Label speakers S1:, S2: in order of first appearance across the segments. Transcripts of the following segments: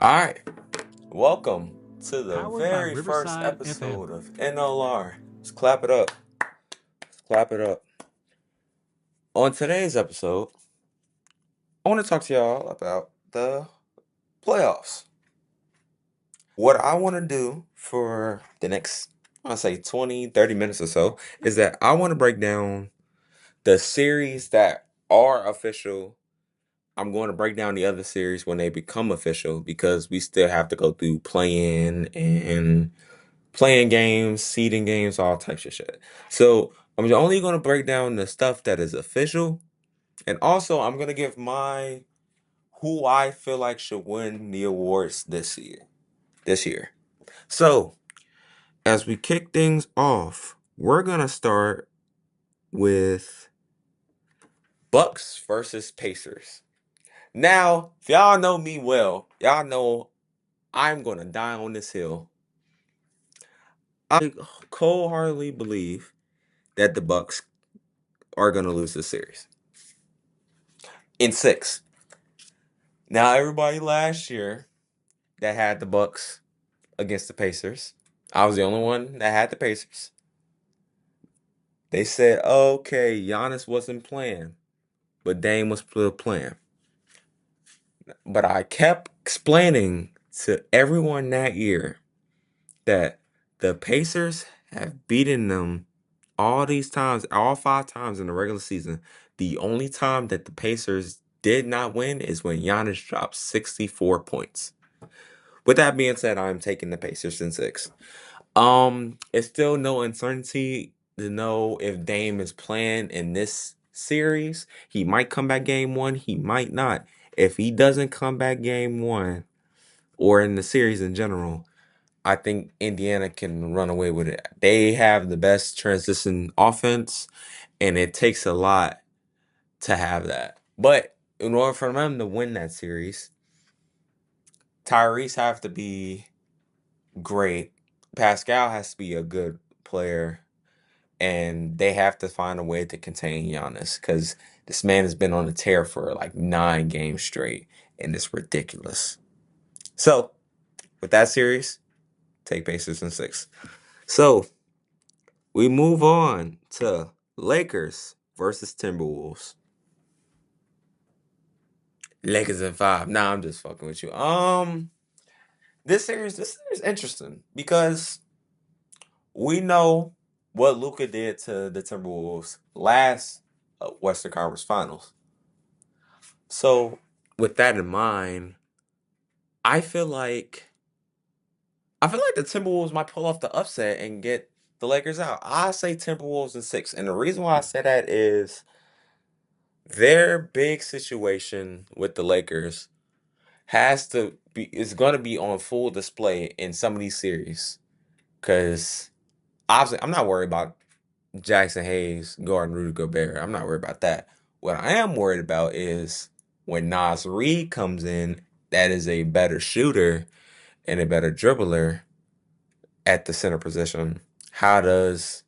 S1: All right, welcome to the
S2: Powered by
S1: very first
S2: Riverside FM.
S1: episode of N.L.R. Let's clap it up. Let's clap it up. On today's episode, I want to talk to y'all about the playoffs. What I want to do for the next, I'll say 20, 30 minutes or so, is that I want to break down the series that are official. I'm going to break down the other series when they become official because we still have to go through play-in and playing games, seeding games, all types of shit. So I'm only going to break down the stuff that is official, and also I'm going to give my who I feel like should win the awards this year. This year. So as we kick things off, we're gonna start with Bucks versus Pacers. Now, if y'all know me well, y'all know I'm gonna die on this hill. I wholeheartedly believe that the Bucks are gonna lose this series in six. Now, everybody last year that had the Bucks against the Pacers, I was the only one that had the Pacers. They said, okay, Giannis wasn't playing, but Dame was still playing. But I kept explaining to everyone that year that the Pacers have beaten them all these times, all 5 times in the regular season. The only time that the Pacers did not win is when Giannis dropped 64 points. With that being said, I'm taking the Pacers in six. It's still no uncertainty to know if Dame is playing in this series. He might come back game one, he might not. If he doesn't come back game one or in the series in general, I think Indiana can run away with it. They have the best transition offense, and it takes a lot to have that. But in order for them to win that series, Tyrese have to be great. Pascal has to be a good player, and they have to find a way to contain Giannis because this man has been on a tear for like 9 games straight, and it's ridiculous. So, with that series, take Pacers in six. So, we move on to Lakers versus Timberwolves. Lakers in five. Nah, I'm just fucking with you. This series is interesting because we know what Luka did to the Timberwolves last Western Conference Finals. So, with that in mind, I feel like I feel like the Timberwolves might pull off the upset and get the Lakers out. I say Timberwolves in six, and the reason why I say that is their big situation with the Lakers has to be is going to be on full display in some of these series because obviously I'm not worried about Jackson Hayes guarding Rudy Gobert. I'm not worried about that. What I am worried about is when Nas Reed comes in, that is a better shooter and a better dribbler at the center position. How does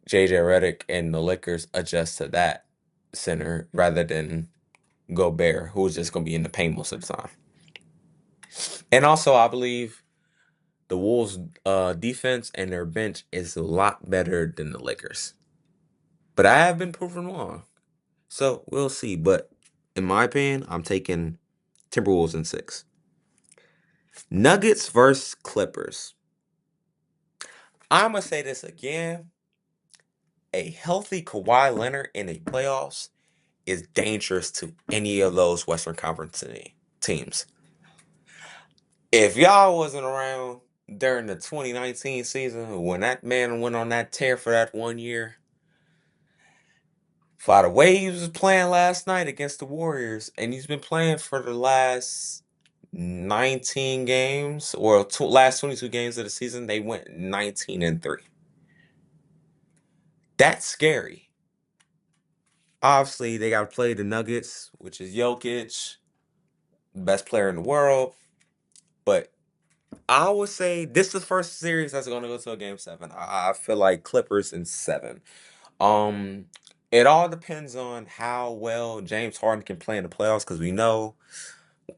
S1: JJ Redick and the Lakers adjust to that center rather than Gobert, who's just going to be in the paint most of the time? And also, I believe the Wolves' defense and their bench is a lot better than the Lakers. But I have been proven wrong. So we'll see. But in my opinion, I'm taking Timberwolves in six. Nuggets versus Clippers. I'm going to say this again. A healthy Kawhi Leonard in the playoffs is dangerous to any of those Western Conference teams. If y'all wasn't around during the 2019 season when that man went on that tear for that 1 year, by the way he was playing last night against the Warriors, and he's been playing for the last 19 games or last 22 games of the season, they went 19-3. That's scary. Obviously, they got to play the Nuggets, which is Jokic, best player in the world. But I would say this is the first series that's going to go to a game seven. I feel like Clippers in seven. Um, it all depends on how well James Harden can play in the playoffs because we know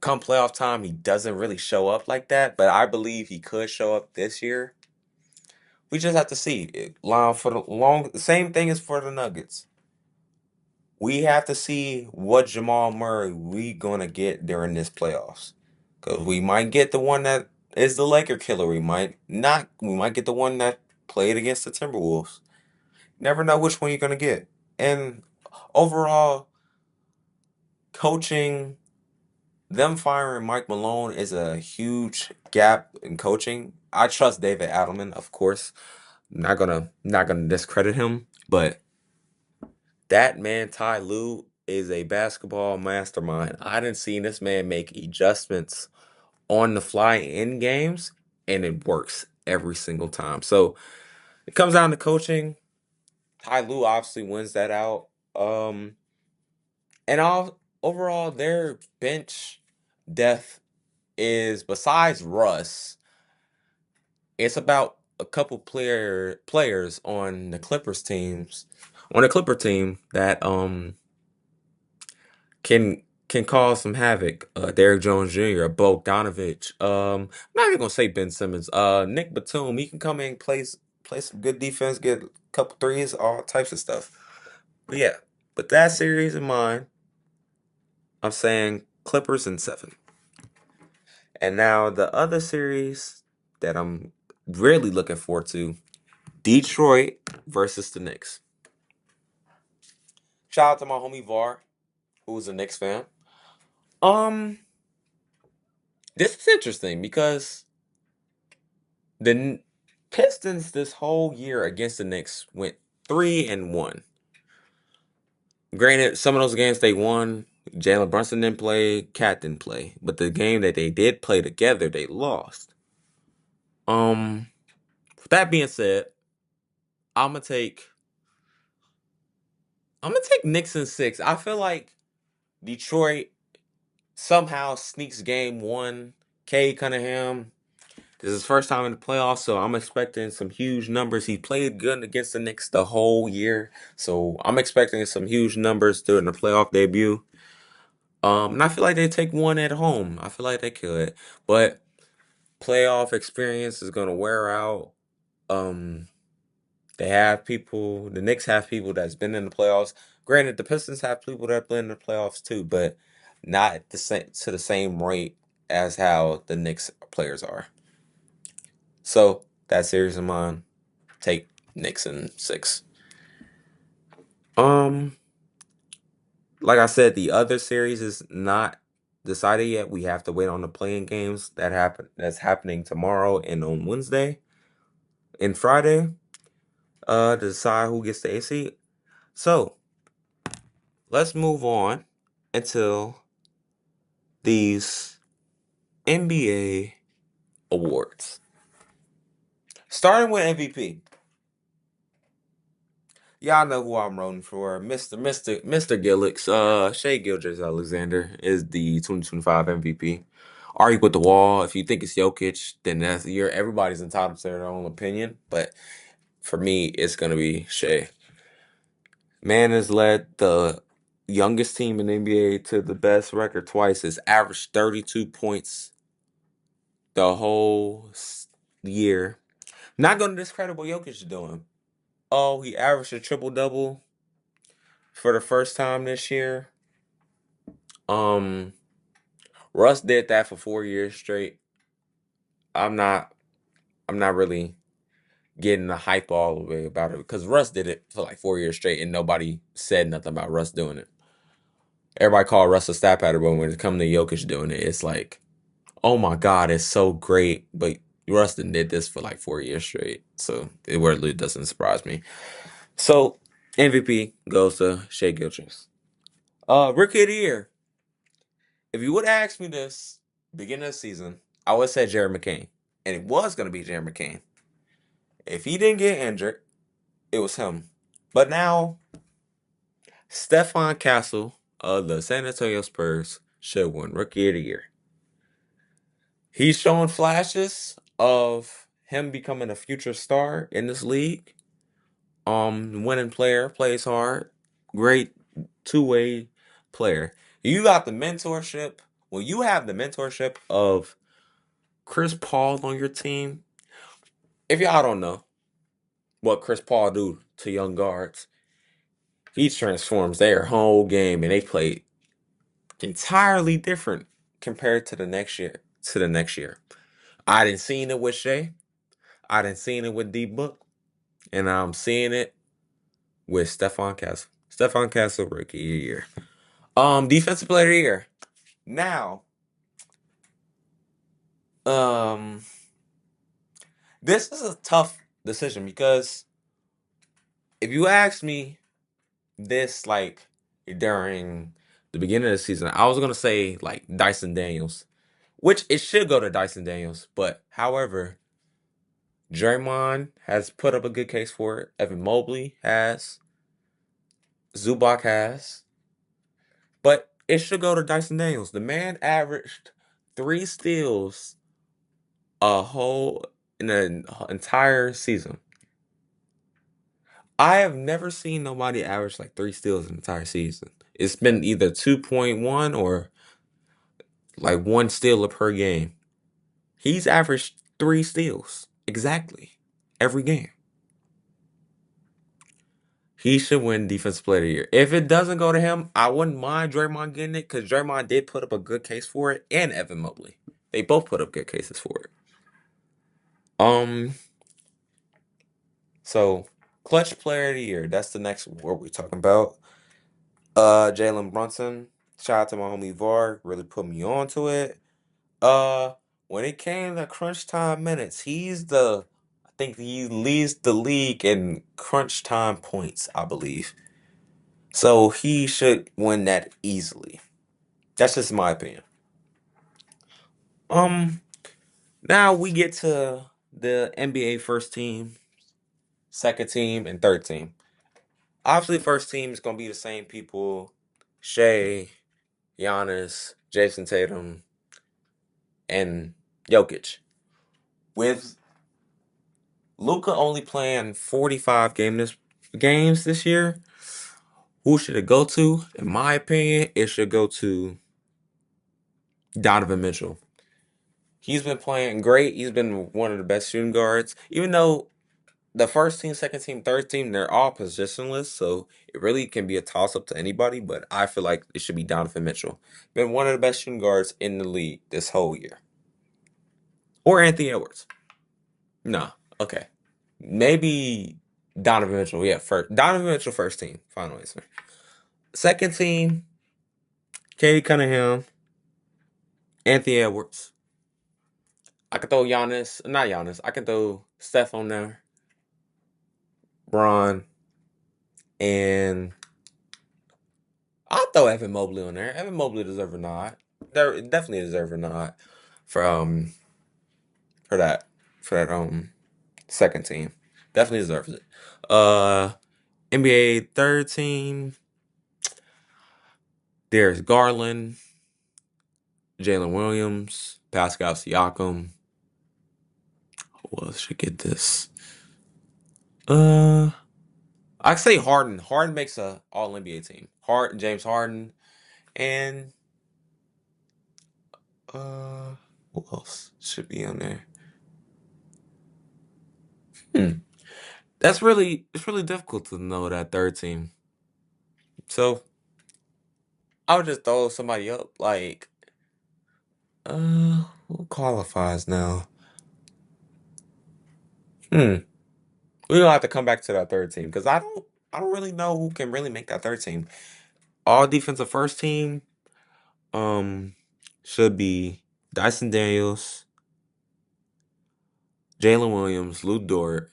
S1: come playoff time, he doesn't really show up like that, but I believe he could show up this year. We just have to see. Line for the long, the same thing as for the Nuggets. We have to see what Jamal Murray we gonna get during this playoffs. Cause we might get the one that is the Laker killer. We might not. We might get the one that played against the Timberwolves. Never know which one you're gonna get. And overall, coaching, them firing Mike Malone is a huge gap in coaching. I trust David Adelman, of course. Not gonna discredit him, but that man Ty Lue is a basketball mastermind. I didn't see this man make adjustments on the fly in games, and it works every single time. So it comes down to coaching. Ty Lue obviously wins that out. And overall, their bench depth is besides Russ, it's about a couple players on the Clipper team that can cause some havoc. Derrick Jones Jr., Bogdanovich. I'm not even gonna say Ben Simmons. Nick Batum, he can come in, play some good defense, get a couple threes, all types of stuff. But yeah, with that series in mind, I'm saying Clippers in 7. And now the other series that I'm really looking forward to, Detroit versus the Knicks. Shout out to my homie VAR, who's a Knicks fan. Um, this is interesting because the Pistons this whole year against the Knicks went 3-1. Granted, some of those games they won, Jalen Brunson didn't play, Cat didn't play, but the game that they did play together, they lost. Um, that being said, I'm gonna take I'm gonna take Knicks in 6. I feel like Detroit somehow sneaks game one. Kay Cunningham. This is his first time in the playoffs, so I'm expecting some huge numbers. He played good against the Knicks the whole year, so I'm expecting some huge numbers during the playoff debut. And I feel like they take one at home. I feel like they could, but playoff experience is gonna wear out. Um, they have people. The Knicks have people that's been in the playoffs. Granted, the Pistons have people that have been in the playoffs too, but not at the same to the same rate as how the Knicks players are. So that series of mine, take Knicks in 6. Um, like I said, the other series is not decided yet. We have to wait on the playing games that's happening tomorrow and on Wednesday and Friday. To decide who gets the AC. So let's move on until these NBA awards. Starting with MVP. Y'all know who I'm rooting for. Mr. Gillix. Shea Gilgeous-Alexander is the 2025 MVP. Argue with the wall. If you think it's Jokic, then everybody's entitled to their own opinion. But for me, it's gonna be Shea. Man has led the youngest team in the NBA to the best record twice. Has averaged 32 points the whole year. Not going to discredit what Jokic is doing. Oh, he averaged a triple double for the first time this year. Um, Russ did that for 4 years straight. I'm not. I'm not really getting the hype all the way about it because Russ did it for like 4 years straight, and nobody said nothing about Russ doing it. Everybody called Russ a stat pattern, but when it comes to Jokic doing it, it's like, oh my God, it's so great. But Rustin did this for like 4 years straight, so it really doesn't surprise me. So MVP goes to Shea Gilchrist. Rookie of the year. If you would have asked me this beginning of the season, I would have said Jared McCain, and it was going to be Jared McCain. If he didn't get injured, it was him. But now, Stephon Castle of the San Antonio Spurs should win Rookie of the Year. He's showing flashes of him becoming a future star in this league. Winning player, plays hard, great two-way player. You got the mentorship when you have the mentorship of Chris Paul on your team, if y'all don't know what Chris Paul do to young guards, he transforms their whole game and they play entirely different compared to the next year. I didn't seen it with Shea. I didn't seen it with D Book. And I'm seeing it with Stephon Castle. Stephon Castle rookie of the year. Defensive player of the year. Now, um, this is a tough decision because if you ask me this like during the beginning of the season, I was gonna say like Dyson Daniels, which it should go to Dyson Daniels, but however, Draymond has put up a good case for it. Evan Mobley has, Zubac has, but it should go to Dyson Daniels. The man averaged 3 steals a whole in an entire season. I have never seen nobody average like 3 steals an entire season. It's been either 2.1 or like 1 steal per game. He's averaged 3 steals exactly every game. He should win Defensive Player of the Year. If it doesn't go to him, I wouldn't mind Draymond getting it because Draymond did put up a good case for it, and Evan Mobley. They both put up good cases for it. Um, so Clutch Player of the Year. That's the next what we're talking about. Jalen Brunson. Shout out to my homie Var. Really put me on to it. Uh, when it came to crunch time minutes, I think he leads the league in crunch time points, I believe. So he should win that easily. That's just my opinion. Um, Now we get to the NBA first team, second team, and third team. Obviously, first team is gonna be the same people: Shea, Giannis, Jason Tatum, and Jokic. With Luca only playing 45 games this year, who should it go to? In my opinion, it should go to Donovan Mitchell. He's been playing great. He's been one of the best shooting guards. Even though the first team, second team, third team, they're all positionless, so it really can be a toss up to anybody. But I feel like it should be Donovan Mitchell. Been one of the best shooting guards in the league this whole year. Or Anthony Edwards. No. Okay. Maybe Donovan Mitchell. Yeah, first Donovan Mitchell first team. Final answer. Second team, Cade Cunningham, Anthony Edwards. I could throw Giannis, not Giannis. I could throw Steph on there, Bron, and I'll throw Evan Mobley on there. Evan Mobley deserves a nod. There definitely deserve a nod for for that second team. Definitely deserves it. Uh NBA third team. There's Garland, Jalen Williams, Pascal Siakam. Who else should get this? Uh I say Harden. Harden makes a all NBA team. James Harden, and uh who else should be on there? Hmm. It's really difficult to know that third team. So I would just throw somebody up like who qualifies now? Hmm. We're gonna have to come back to that third team because I don't really know who can really make that third team. All defensive first team um should be Dyson Daniels, Jalen Williams, Lou Dort,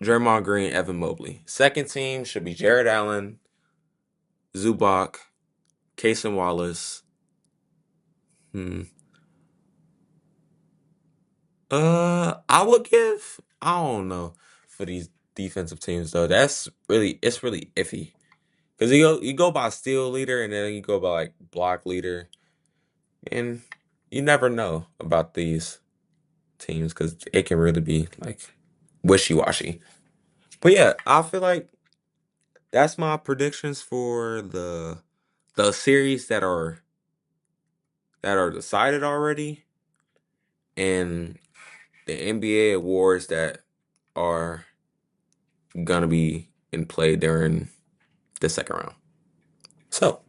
S1: Draymond Green, Evan Mobley. Second team should be Jared Allen, Zubac, Cason Wallace. Hmm. I would give. I don't know for these defensive teams though. It's really iffy because you go by steal leader and then you go by like block leader, and you never know about these teams because it can really be like wishy washy. But yeah, I feel like that's my predictions for the series that are decided already, and the NBA awards that are gonna be in play during the second round. So,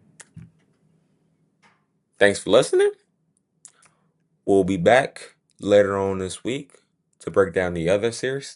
S1: thanks for listening. We'll be back later on this week to break down the other series.